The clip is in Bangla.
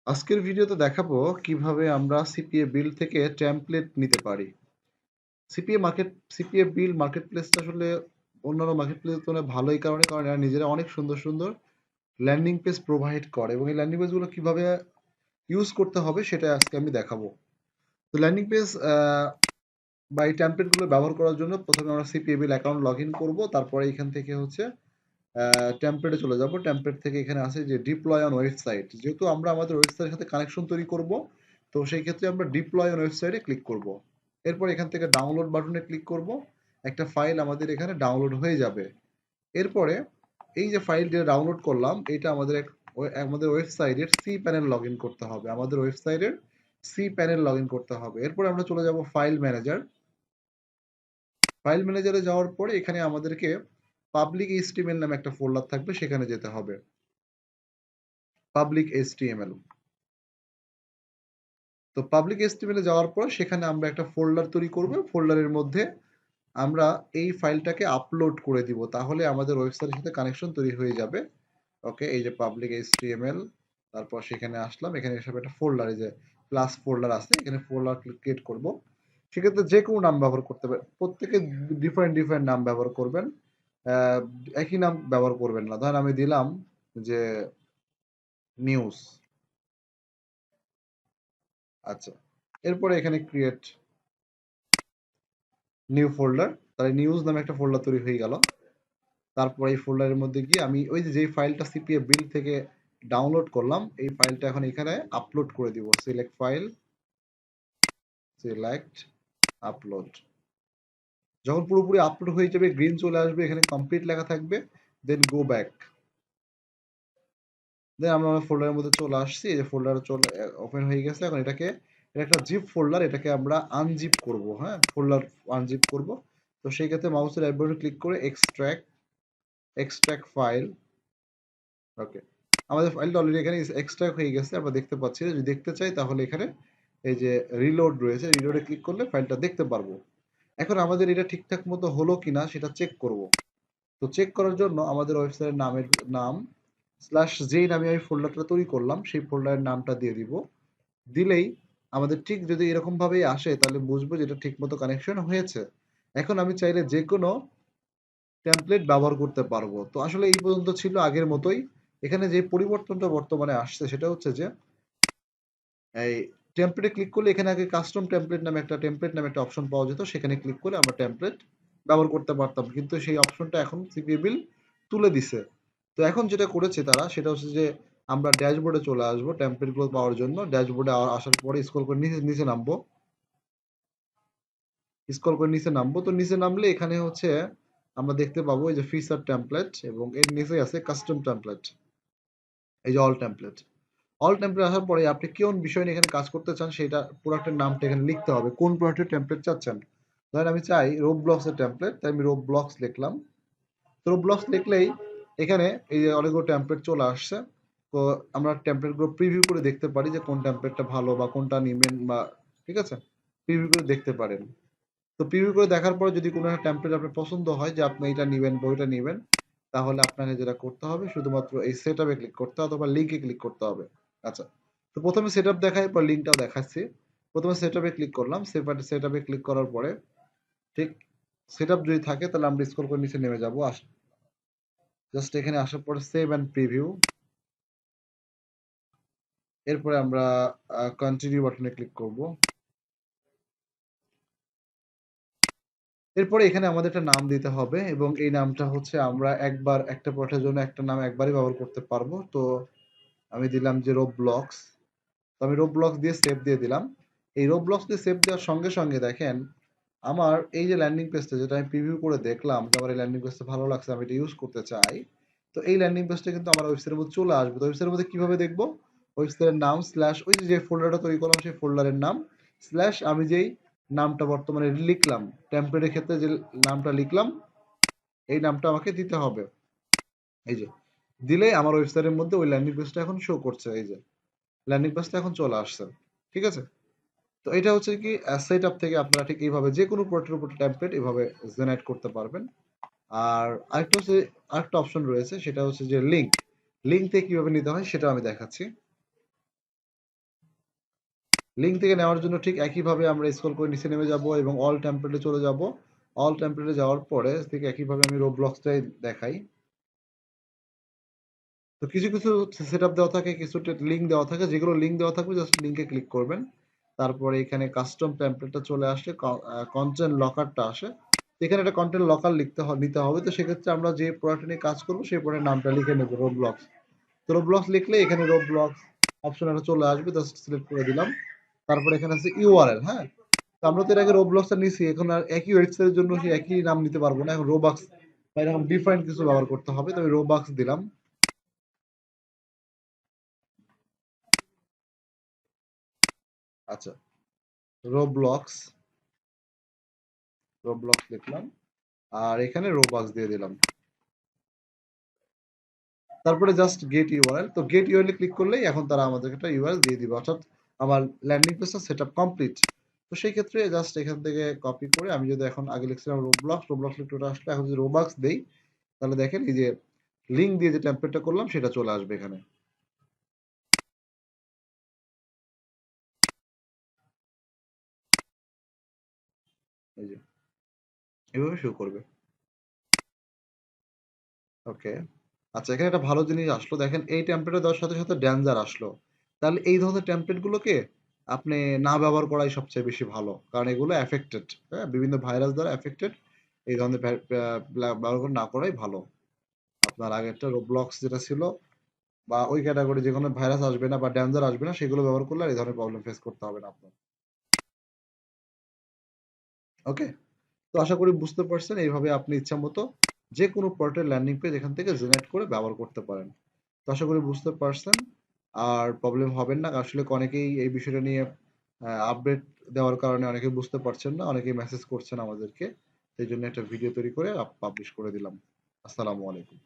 আজকের ভিডিওতে দেখাবো কিভাবে আমরা সিপিএ বিল্ড থেকে টেমপ্লেট নিতে পারি। সিপিএ বিল্ড মার্কেট প্লেসটা আসলে অন্যান্য মার্কেট প্লেসের তুলনায় ভালো এই কারণে, কারণ এরা নিজেরা অনেক সুন্দর সুন্দর ল্যান্ডিং পেজ প্রোভাইড করে এবং এই ল্যান্ডিং পেজগুলো কিভাবে ইউজ করতে হবে সেটা আজকে আমি দেখাবো। তো ল্যান্ডিং পেজ বা এই টেমপ্লেটগুলো ব্যবহার করার জন্য প্রথমে আমরা CPA build account log in করবো, তারপরে এখান থেকে হচ্ছে টেমপ্লেটে চলে যাব। টেমপ্লেট থেকে এখানে আছে যে ডিপ্লয় অন ওয়েবসাইট, যেহেতু আমরা আমাদের ওয়েবসাইটের সাথে কানেকশন তৈরি করব, তো সেই ক্ষেত্রে আমরা ডিপ্লয় অন ওয়েবসাইটে ক্লিক করব। এরপর এখান থেকে ডাউনলোড বাটনে ক্লিক করব, একটা ফাইল আমাদের এখানে ডাউনলোড হয়ে যাবে। এরপরে এই যে ফাইলটা ডাউনলোড করলাম, এটা আমাদের ওয়েবসাইটের সি প্যানেল লগ ইন করতে হবে, আমাদের ওয়েবসাইটের সি প্যানেল লগ ইন করতে হবে। এরপরে আমরা চলে যাব ফাইল ম্যানেজার। ফাইল ম্যানেজারে যাওয়ার পরে এখানে আমাদেরকে পাবলিক এইচটিএমএল নামে একটা ফোল্ডার থাকবে, সেখানে যেতে হবে। Public HTML. তো পাবলিক এইচটিএমএল এ যাওয়ার পর সেখানে আমরা একটা ফোল্ডার তৈরি করব। ফোল্ডারের মধ্যে আমরা এই ফাইলটাকে আপলোড করে দিব, তাহলে আমাদের ওয়েবসাইটের সাথে কানেকশন তৈরি হয়ে যাবে। ওকে, এই যে পাবলিক এইচটিএমএল, তারপর সেখানে আসলাম, এখানে এসব একটা ফোল্ডার, এই যে প্লাস ফোল্ডার আছে, এখানে ফোল্ডার ক্রিয়েট করব। সেক্ষেত্রে যে কোনো নাম ব্যবহার করতে পারেন, প্রত্যেকে ডিফারেন্ট ডিফারেন্ট নাম ব্যবহার করবেন, আহ, একই নাম ব্যবহার করবেন না। ধরেন আমি দিলাম যে নিউজ। আচ্ছা, এরপরে এখানে ক্রিয়েট নিউ ফোল্ডার, তাহলে নিউজ নামে একটা ফোল্ডার তৈরি হয়ে গেল। তারপর এই ফোল্ডারের মধ্যে গিয়ে আমি ওই যে ফাইলটা সিপিএ বিল্ড থেকে ডাউনলোড করলাম, এই ফাইলটা এখন এখানে আপলোড করে দিব। Select file, select, upload. যখন পুরোপুরি আপলোড হয়ে যাবে, গ্রিন চলে আসবে, এখানে কমপ্লিট লেখা থাকবে, দেন গো ব্যাক। দেন আমরা ফোল্ডারের মধ্যে চলে আসছি, এই যে ফোল্ডার চলে ওপেন হয়ে গেছে। এখন এটা একটা জিপ ফোল্ডার, এটাকে আমরা আনজিপ করব। হ্যাঁ, ফোল্ডার আনজিপ করব। তো সেই ক্ষেত্রে মাউসের রাইট বাটনে ক্লিক করে এক্সট্রাক্ট ফাইল। ওকে, আমাদের ফাইলটা অলরেডি এখানে এক্সট্রাক্ট হয়ে গেছে, আমরা দেখতে পাচ্ছি। যদি দেখতে চাই তাহলে এখানে এই যে রিলোড রয়েছে, রিলোডে ক্লিক করলে ফাইলটা দেখতে পারবো। এখন আমাদের এটা ঠিকঠাক মতো হলো কিনা সেটা চেক করব। তো চেক করার জন্য আমাদের ওয়েবসাইটের নাম স্ল্যাশ যেই নামে আমি ফোল্ডারটা তৈরি করলাম সেই ফোল্ডারের নামটা দিয়ে দিব। দিলেই আমাদের ঠিক যদি এরকম ভাবেই আসে, তাহলে বুঝবো যে এটা ঠিক মতো কানেকশন হয়েছে। এখন আমি চাইলে যে কোনো টেমপ্লেট ব্যবহার করতে পারবো। তো আসলে এই পর্যন্ত ছিল আগের মতোই। এখানে যে পরিবর্তনটা বর্তমানে আসছে সেটা হচ্ছে যে এই টেমপ্লেটে ক্লিক করলে এখানে আগে কাস্টম টেমপ্লেট নামে একটা অপশন পাওয়া যেত, সেখানে ক্লিক করে আমরা টেমপ্লেট ব্যবহার করতে পারতাম, কিন্তু সেই অপশনটা এখন সিপিএ বিল তুলে দিছে। তো এখন যেটা করেছে তারা, সেটা হচ্ছে যে আমরা ড্যাশবোর্ডে চলে আসবো টেমপ্লেট গুলো পাওয়ার জন্য। ড্যাশবোর্ডে আসার পরে স্ক্রল করে নিচে নিচে নামবো, স্ক্রল করে নিচে নামবো। তো নিচে নামলে এখানে হচ্ছে আমরা দেখতে পাবো এই যে ফিচার টেমপ্লেট, এবং এর নিচে আছে কাস্টম টেমপ্লেট, এই যে অল টেমপ্লেট আসার পরে আপনি কোন বিষয় নিয়ে এখানে কাজ করতে চান সেটা প্রোডাক্টের নামটা এখানে লিখতে হবে, কোন প্রোডাক্টের টেমপ্লেট চাচ্ছেন। ধরেন আমি চাই রোবব্লক্স এর টেমপ্লেট, তাই আমি রোবব্লক্স লিখলাম। তো রোবব্লক্স লিখলেই এখানে এই যে অনেকগুলো টেমপ্লেট চলে আসছে। তো আমরা টেমপ্লেট গুলো প্রিভিউ করে দেখতে পারি যে কোন টেমপ্লেটটা ভালো বা কোনটা নিবেন, বা ঠিক আছে, প্রিভিউ করে দেখতে পারেন। তো প্রিভিউ করে দেখার পরে যদি কোনো একটা টেমপ্লেট আপনার পছন্দ হয় যে আপনি এটা নিবেন বা ওইটা নিবেন, তাহলে আপনাকে যেটা করতে হবে শুধুমাত্র এই সেটআপে ক্লিক করতে হবে অথবা লিংকে ক্লিক করতে হবে। আচ্ছা, তো প্রথমে সেটআপ দেখাই, পর লিংকটাও দেখাচ্ছি। প্রথমে সেটআপে ক্লিক করলাম, সেটআপে ক্লিক করার পরে ঠিক সেটআপ যদি থাকে তাহলে আমরা স্ক্রল করে নিচে নেমে যাব। জাস্ট এখানে আসার পরে সেভ এন্ড প্রিভিউ, এরপরে আমরা কন্টিনিউ বাটনে ক্লিক করব। এরপরে এখানে আমাদের একটা নাম দিতে হবে, এবং এই নামটা হচ্ছে আমরা একবার একটা প্রোডাক্টের জন্য একটা নাম একবারই ব্যবহার করতে পারবো। তো আমি দিলাম যে রোবব্লক্স। তো আমি রোবব্লক্স দিয়ে সেভ দিয়ে দিলাম। এই রোবব্লক্স দিয়ে সেভ দেওয়ার সঙ্গে সঙ্গে দেখেন আমার এই যে ল্যান্ডিং পেজটা, যেটা আমি প্রিভিউ করে দেখলাম যে আমার এই ল্যান্ডিং পেজটা ভালো লাগছে, আমি এটা ইউজ করতে চাই। তো এই ল্যান্ডিং পেজটা কিন্তু আমার ওয়েবসাইটের মধ্যে চলে আসবে। তো ওয়েবসাইটের মধ্যে কিভাবে দেখবো? ওয়েবসাইটের নাম স্ল্যাশ ওই যে ফোল্ডারটা তৈরি করলাম সেই ফোল্ডারের নাম স্ল্যাশ আমি যেই নামটা বর্তমানে লিখলাম, টেমপ্লেটের ক্ষেত্রে যে নামটা লিখলাম, এই নামটা আমাকে দিতে হবে। এই যে দিলে আমার ওয়েবসাইটের মধ্যে ওই ল্যান্ডিং পেজটা এখন শো করছে, এই যে ল্যান্ডিং পেজটা এখন চলে আসছে। ঠিক আছে, তো এটা হচ্ছে কি সেট আপ থেকে আপনারা ঠিক এইভাবে যে কোনো প্রোডাক্টের উপর টেমপ্লেট এভাবে জেনারেট করতে পারবেন। আর আরেকটা অপশন রয়েছে, সেটা হচ্ছে যে লিঙ্ক থেকে কিভাবে নিতে হয় সেটা আমি দেখাচ্ছি। লিঙ্ক থেকে নেওয়ার জন্য ঠিক একইভাবে আমরা স্ক্রল করে নিচে নেমে যাব এবং অল টেমপ্লেটে চলে যাব। অল টেমপ্লেটে যাওয়ার পরে ঠিক একইভাবে আমি রোব্লক্সটাই দেখাই। তো কিছু কিছু সেটআপ দেওয়া থাকে, কিছু লিঙ্ক দেওয়া থাকে, যেগুলো লিঙ্ক দেওয়া থাকবে জাস্ট লিঙ্কে ক্লিক করবেন। তারপরে এখানে কাস্টম টেমপ্লেটটা চলে আসলে কন্টেন্ট লকারটা আসে। এখানে একটা কন্টেন্ট লকার নিতে হবে। তো সেক্ষেত্রে আমরা যে প্রোডাক্ট নিয়ে কাজ করবো সেই প্রোডাক্টের নামটা লিখে নেবো রোবলক্স। তো রোবলক্স লিখলে এখানে রোবলক্স অপশন একটা চলে আসবে, জাস্ট সিলেক্ট করে দিলাম। তারপরে এখানে আছে ইউআরএল, হ্যাঁ। তো আমরা তো এর আগে রোবলক্সটা নিছি, এখন আর একই ওয়েবসাইটের জন্য সেই একই নাম নিতে পারবো না, এখন রোবাক্স বা এরকম ডিফারেন্ট কিছু ব্যবহার করতে হবে। তো আমি রোবাক্স দিলাম। আচ্ছা, রোবলক্স রোবলক্স লিখলাম আর এখানে রোবাক্স দিয়ে দিলাম। তারপরে জাস্ট গেট ইউআরএল। তো গেট ইউআরএল ক্লিক করলেই এখন তারা আমাদেরকে একটা ইউআরএল দিয়ে দিবে, অর্থাৎ আমার ল্যান্ডিং পেজটা সেটআপ কমপ্লিট। তো সেই ক্ষেত্রে জাস্ট এখান থেকে কপি করে আমি যদি এখন আগে লিখছিলাম রোবলক্স লিখতে ওটা আসলে, এখন যদি রোবাক্স দেই তাহলে দেখেন এই যে লিঙ্ক দিয়ে যে টেমপ্লেটটা করলাম সেটা চলে আসবে এখানে। এই যে এভাবে শো করবে। ওকে। আচ্ছা, এখানে একটা ভালো জিনিস আসলো, দেখেন এই টেমপ্লেটে দেওয়ার সাথে সাথে ড্যাঞ্জার আসলো। তাহলে এই ধরনের টেমপ্লেট গুলোকে আপনি না ব্যবহার করাই সবচেয়ে বেশি ভালো, কারণ এগুলো এফেক্টেড, হ্যাঁ, বিভিন্ন ভাইরাস দ্বারা এফেক্টেড। এই ধরনের ব্যবহার না করাই ভালো। আপনার আগেরটা রোবলক্স যেটা ছিল বা ওই ক্যাটাগরি যে কোনো ভাইরাস আসবে না বা ড্যাঞ্জার আসবে না, সেগুলো ব্যবহার করলে আর এই ধরনের প্রবলেম ফেস করতে হবে না আপনার। ওকে। তো আশা করি বুঝতে পারছেন, এইভাবে আপনি ইচ্ছা মতো যে কোনো প্রোডাক্টের ল্যান্ডিং পেজ এখান থেকে জেনারেট করে ব্যবহার করতে পারেন। তো আশা করি বুঝতে পারছেন আর প্রবলেম হবেন না। আসলে অনেকেই এই বিষয়টা নিয়ে আপডেট দেওয়ার কারণে অনেকে বুঝতে পারছেন না, অনেকেই মেসেজ করছেন আমাদেরকে। সেই জন্য একটা ভিডিও তৈরি করে পাবলিশ করে দিলাম। আসসালামু আলাইকুম।